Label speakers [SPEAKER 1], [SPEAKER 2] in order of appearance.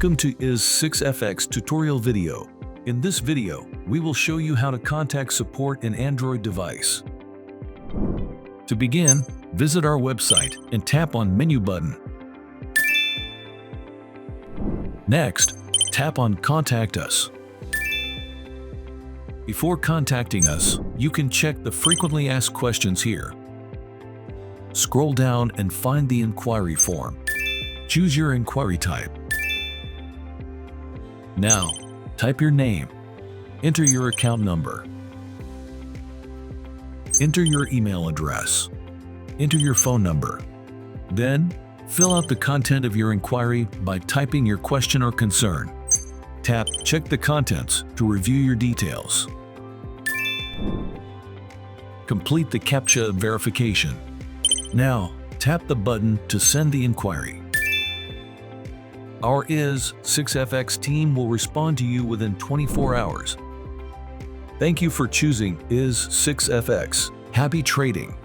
[SPEAKER 1] Welcome to is6fx tutorial video. In this video, we will show you how to contact support an Android device. To begin, visit our website and tap on Menu button. Next, tap on Contact Us. Before contacting us, you can check the frequently asked questions here. Scroll down and find the inquiry form. Choose your inquiry type. Now, type your name. Enter your account number. Enter your email address. Enter your phone number. Then, fill out the content of your inquiry by typing your question or concern. Tap Check the Contents to review your details. Complete the CAPTCHA verification. Now, tap the button to send the inquiry. Our is6fx team will respond to you within 24 hours. Thank you for choosing is6fx. Happy trading!